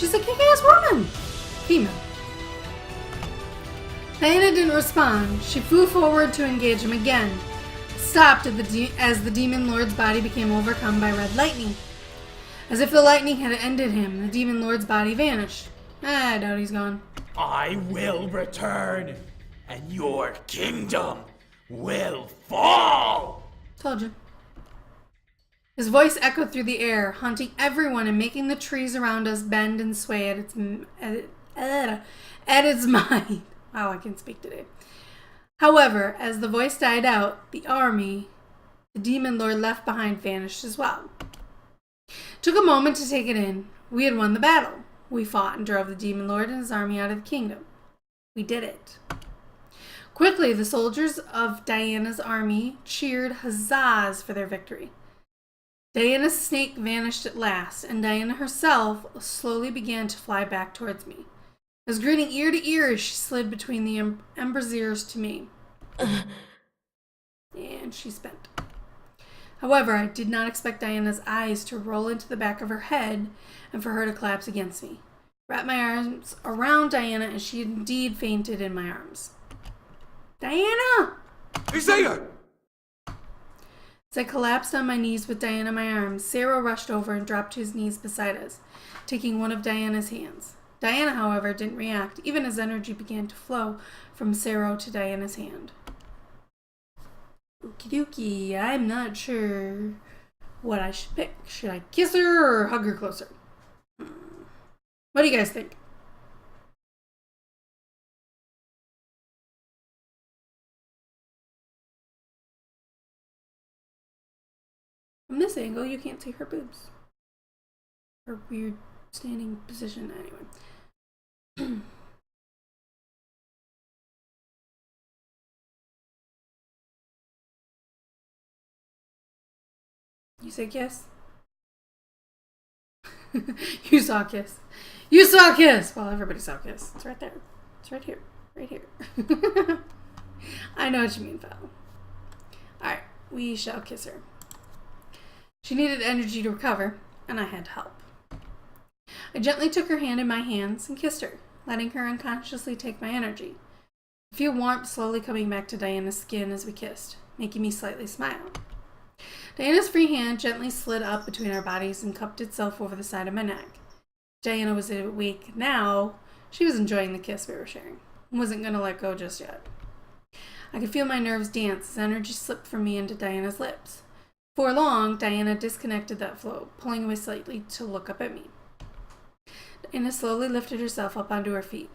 She's a kick-ass woman. Female. Diana didn't respond. She flew forward to engage him again. Stopped as the demon lord's body became overcome by red lightning. As if the lightning had ended him, the demon lord's body vanished. I doubt he's gone. I will return, and your kingdom will fall! Told you. His voice echoed through the air, haunting everyone and making the trees around us bend and sway at its mind. Wow, I can't speak today. However, as the voice died out, the army the demon lord left behind vanished as well. Took a moment to take it in. We had won the battle. We fought and drove the demon lord and his army out of the kingdom. We did it. Quickly, the soldiers of Diana's army cheered huzzas for their victory. Diana's snake vanished at last, and Diana herself slowly began to fly back towards me. I was grinning ear to ear as she slid between the embrasures to me. And she spent. However, I did not expect Diana's eyes to roll into the back of her head and for her to collapse against me. Wrapped my arms around Diana, and she indeed fainted in my arms. Diana! Isaiah! As I collapsed on my knees with Diana in my arms, Sarah rushed over and dropped to his knees beside us, taking one of Diana's hands. Diana, however, didn't react, even as energy began to flow from Sarah to Diana's hand. Okie dokie, I'm not sure what I should pick. Should I kiss her or hug her closer? What do you guys think? From this angle, you can't see her boobs. Her weird standing position, anyway. You say kiss? You saw kiss. You saw kiss! Well, everybody saw kiss. It's right there. It's right here. Right here. I know what you mean, Val. Alright, we shall kiss her. She needed energy to recover, and I had to help. I gently took her hand in my hands and kissed her, letting her unconsciously take my energy. I feel warmth slowly coming back to Diana's skin as we kissed, making me slightly smile. Diana's free hand gently slid up between our bodies and cupped itself over the side of my neck. Diana was awake now. She was enjoying the kiss we were sharing and wasn't going to let go just yet. I could feel my nerves dance as energy slipped from me into Diana's lips. Before long, Diana disconnected that flow, pulling away slightly to look up at me. Diana slowly lifted herself up onto her feet.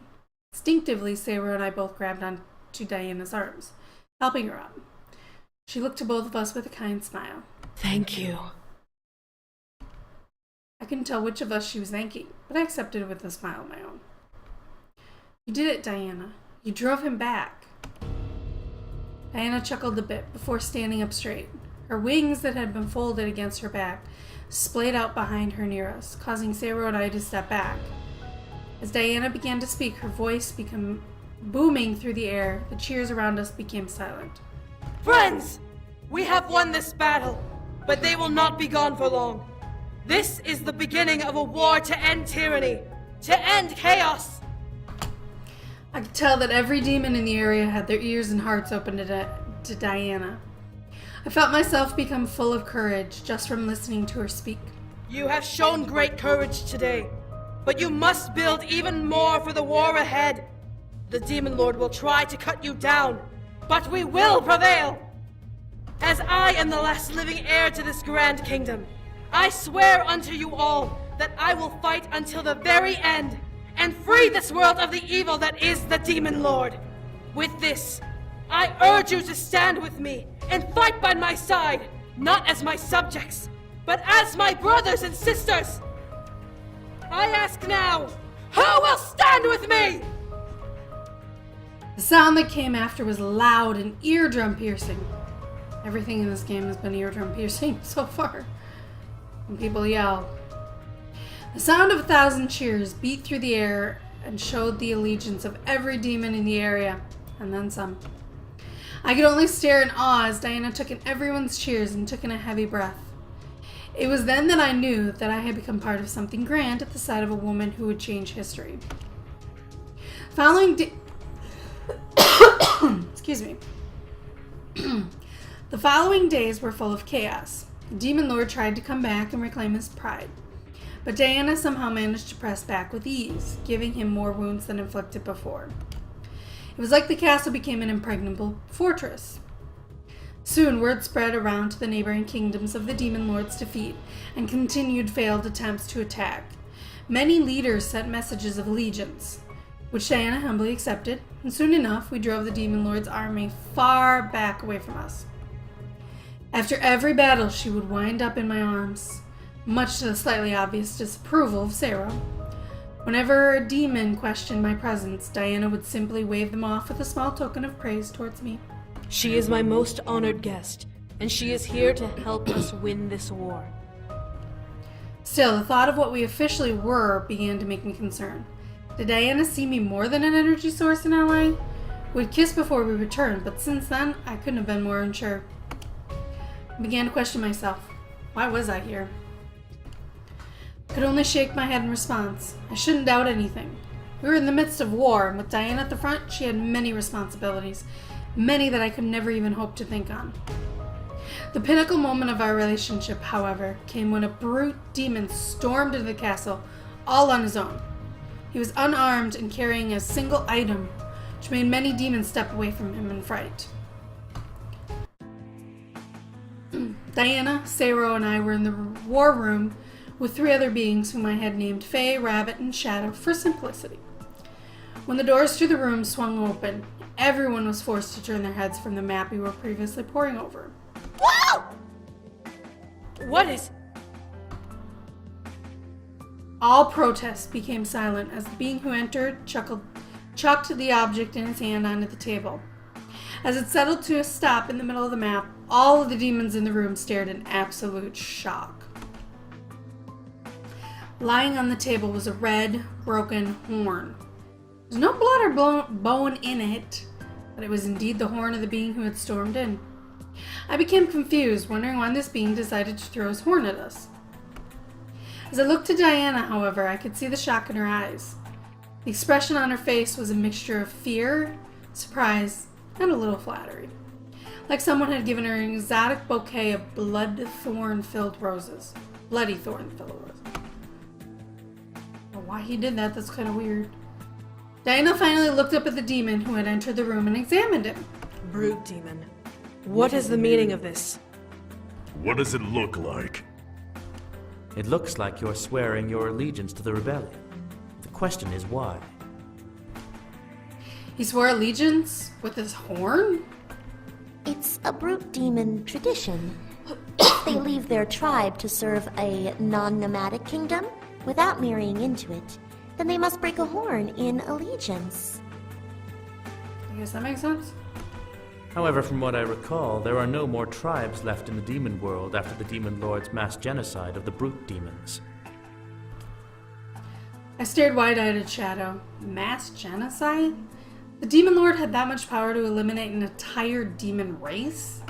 Instinctively, Sarah and I both grabbed onto Diana's arms, helping her up. She looked to both of us with a kind smile. Thank you. I couldn't tell which of us she was thanking, but I accepted it with a smile of my own. You did it, Diana. You drove him back. Diana chuckled a bit before standing up straight. Her wings that had been folded against her back splayed out behind her near us, causing Sarah and I to step back. As Diana began to speak, her voice became booming through the air. The cheers around us became silent. Friends, we have won this battle, but they will not be gone for long. This is the beginning of a war to end tyranny, to end chaos. I could tell that every demon in the area had their ears and hearts open to Diana. I felt myself become full of courage just from listening to her speak. You have shown great courage today, but you must build even more for the war ahead. The Demon Lord will try to cut you down, but we will prevail. As I am the last living heir to this grand kingdom, I swear unto you all that I will fight until the very end and free this world of the evil that is the Demon Lord. With this, I urge you to stand with me and fight by my side, not as my subjects, but as my brothers and sisters. I ask now, who will stand with me? The sound that came after was loud and eardrum piercing. Everything in this game has been eardrum piercing so far. When people yell. The sound of 1,000 cheers beat through the air and showed the allegiance of every demon in the area, and then some. I could only stare in awe as Diana took in everyone's cheers and took in a heavy breath. It was then that I knew that I had become part of something grand at the side of a woman who would change history. Excuse me. The following days were full of chaos. The Demon Lord tried to come back and reclaim his pride, but Diana somehow managed to press back with ease, giving him more wounds than inflicted before. It was like the castle became an impregnable fortress. Soon word spread around to the neighboring kingdoms of the Demon Lord's defeat and continued failed attempts to attack. Many leaders sent messages of allegiance, which Diana humbly accepted, and soon enough we drove the Demon Lord's army far back away from us. After every battle, she would wind up in my arms, much to the slightly obvious disapproval of Sarah. Whenever a demon questioned my presence, Diana would simply wave them off with a small token of praise towards me. She is my most honored guest, and she is here to help us win this war. Still, the thought of what we officially were began to make me concerned. Did Diana see me more than an energy source and ally? We'd kissed before we returned, but since then, I couldn't have been more unsure. I began to question myself. Why was I here? I could only shake my head in response. I shouldn't doubt anything. We were in the midst of war, and with Diana at the front, she had many responsibilities, many that I could never even hope to think on. The pinnacle moment of our relationship, however, came when a brute demon stormed into the castle, all on his own. He was unarmed and carrying a single item, which made many demons step away from him in fright. Diana, Saro, and I were in the war room with 3 other beings whom I had named Faye, Rabbit, and Shadow for simplicity. When the doors to the room swung open, everyone was forced to turn their heads from the map we were previously poring over. Whoa! What is... All protests became silent as the being who entered chucked the object in his hand onto the table. As it settled to a stop in the middle of the map, all of the demons in the room stared in absolute shock. Lying on the table was a red, broken horn. There's no blood or bone in it, but it was indeed the horn of the being who had stormed in. I became confused, wondering why this being decided to throw his horn at us. As I looked to Diana, however, I could see the shock in her eyes. The expression on her face was a mixture of fear, surprise, and a little flattery. Like someone had given her an exotic bouquet of bloody thorn-filled roses. Well, why he did that, that's kind of weird. Diana finally looked up at the demon who had entered the room and examined him. Brute demon. What is the meaning of this? What does it look like? It looks like you're swearing your allegiance to the rebellion. The question is why? He swore allegiance with his horn? It's a brute demon tradition. They leave their tribe to serve a non-nomadic kingdom without marrying into it. Then they must break a horn in allegiance. I guess that makes sense. However, from what I recall, there are no more tribes left in the demon world after the Demon Lord's mass genocide of the brute demons. I stared wide-eyed at Shadow. Mass genocide? The Demon Lord had that much power to eliminate an entire demon race?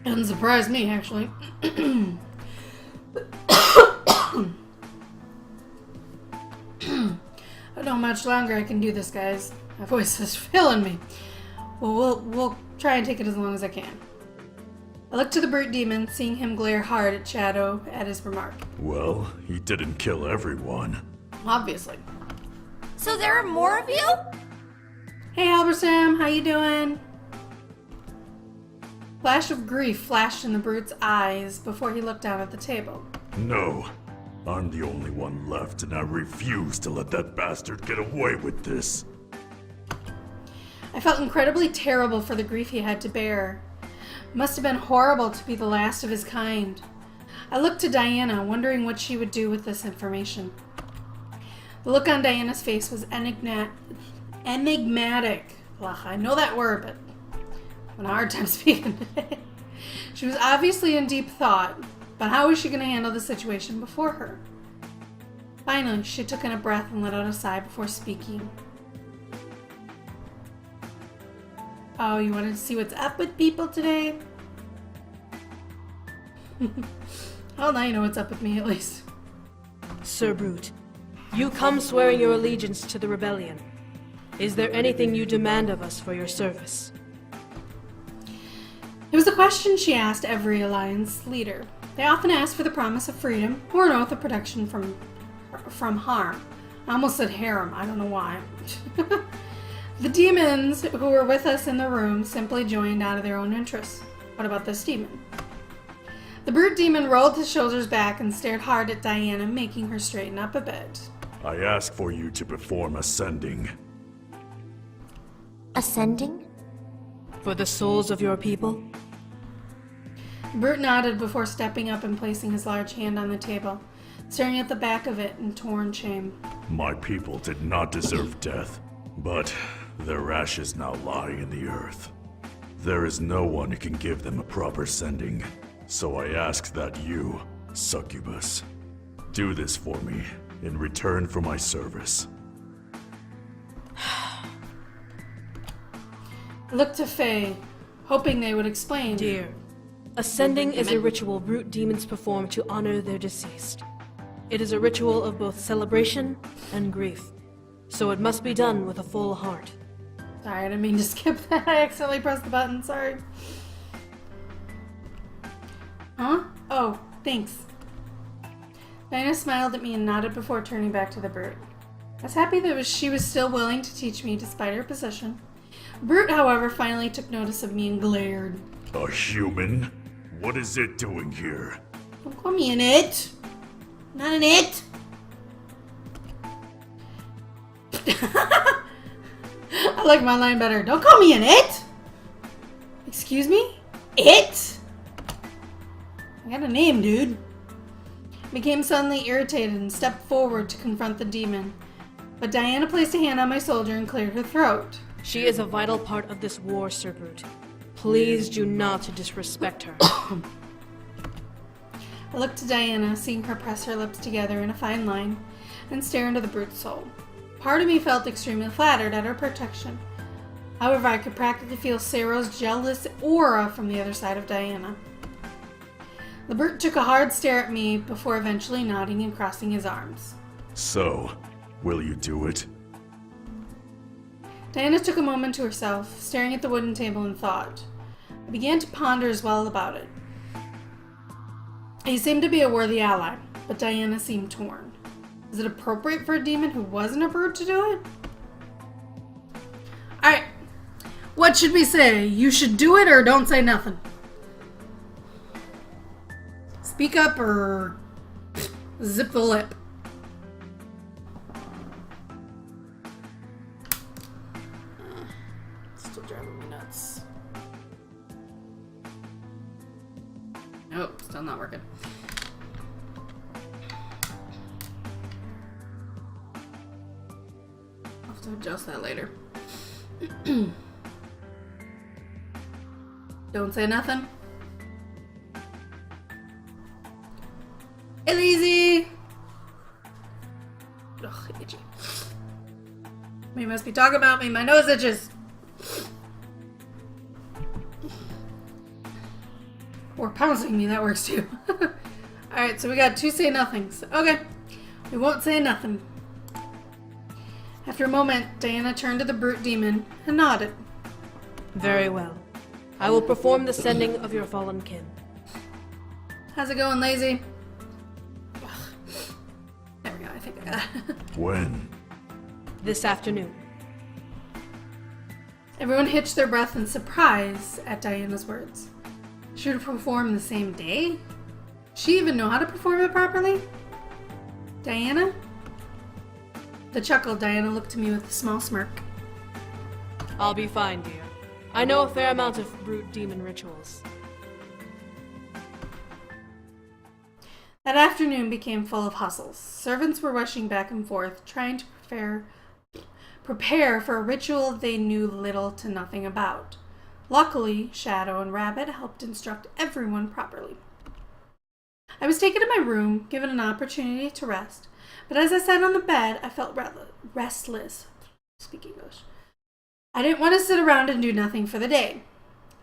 Doesn't surprise me, actually. I don't know how much longer I can do this, guys. My voice is failing me. Well, we'll try and take it as long as I can. I looked to the brute demon, seeing him glare hard at Shadow at his remark. Well, he didn't kill everyone. Obviously. So there are more of you? Hey, Halberstam, how you doing? Flash of grief flashed in the brute's eyes before he looked down at the table. No, I'm the only one left, and I refuse to let that bastard get away with this. I felt incredibly terrible for the grief he had to bear. It must have been horrible to be the last of his kind. I looked to Diana, wondering what she would do with this information. The look on Diana's face was enigmatic. Ugh, I know that word, but I'm having a hard time speaking today. She was obviously in deep thought, but how was she going to handle the situation before her? Finally, she took in a breath and let out a sigh before speaking. Oh, you wanted to see what's up with people today? Well, now you know what's up with me, at least. Sir Brute, you come swearing your allegiance to the rebellion. Is there anything you demand of us for your service? It was a question she asked every Alliance leader. They often asked for the promise of freedom or an oath of protection from harm. I almost said harem, I don't know why. The demons who were with us in the room simply joined out of their own interests. What about this demon? The brute demon rolled his shoulders back and stared hard at Diana, making her straighten up a bit. I ask for you to perform ascending. Ascending? For the souls of your people? Brute nodded before stepping up and placing his large hand on the table, staring at the back of it in torn shame. My people did not deserve death, but their ashes now lie in the earth. There is no one who can give them a proper sending, so I ask that you, Succubus, do this for me in return for my service. I looked to Faye, hoping they would explain. Dear, ascending is a ritual brute demons perform to honor their deceased. It is a ritual of both celebration and grief, so it must be done with a full heart. Sorry, I didn't mean to skip that. I accidentally pressed the button, sorry. Huh? Oh, thanks. Diana smiled at me and nodded before turning back to the brute. I was happy that she was still willing to teach me despite her position. Brute, however, finally took notice of me and glared. A human? What is it doing here? Don't call me an it. Not an it. I like my line better. Don't call me an it. Excuse me? It? I got a name, dude. I became suddenly irritated and stepped forward to confront the demon. But Diana placed a hand on my shoulder and cleared her throat. She is a vital part of this war, Sir Brute. Please do not disrespect her. I looked to Diana, seeing her press her lips together in a fine line and stare into the brute's soul. Part of me felt extremely flattered at her protection. However, I could practically feel Sero's jealous aura from the other side of Diana. The brute took a hard stare at me before eventually nodding and crossing his arms. So, will you do it? Diana took a moment to herself, staring at the wooden table in thought. I began to ponder as well about it. He seemed to be a worthy ally, but Diana seemed torn. Is it appropriate for a demon who wasn't a brute to do it? Alright, what should we say? You should do it or don't say nothing? Speak up or zip the lip. Still driving me nuts. Nope, still not working. I'll have to adjust that later. Don't say nothing. Hey, Lazy! Ugh, itchy. You must be talking about me. My nose itches. Or pouncing me. That works too. Alright, so we got 2 say nothings. Okay. We won't say nothing. After a moment, Diana turned to the brute demon and nodded. Very well. I will perform the sending of your fallen kin. How's it going, Lazy? Ugh. There we go. I think I got it. When? This afternoon. Everyone hitched their breath in surprise at Diana's words. She would perform the same day? Does she even know how to perform it properly? Diana? The chuckle, Diana looked to me with a small smirk. I'll be fine, dear. I know a fair amount of brute demon rituals. That afternoon became full of hustles. Servants were rushing back and forth, trying to prepare for a ritual they knew little to nothing about. Luckily, Shadow and Rabbit helped instruct everyone properly. I was taken to my room, given an opportunity to rest, but as I sat on the bed, I felt restless. Speak English. I didn't want to sit around and do nothing for the day.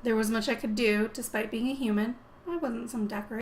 There was much I could do, despite being a human. I wasn't some decorator.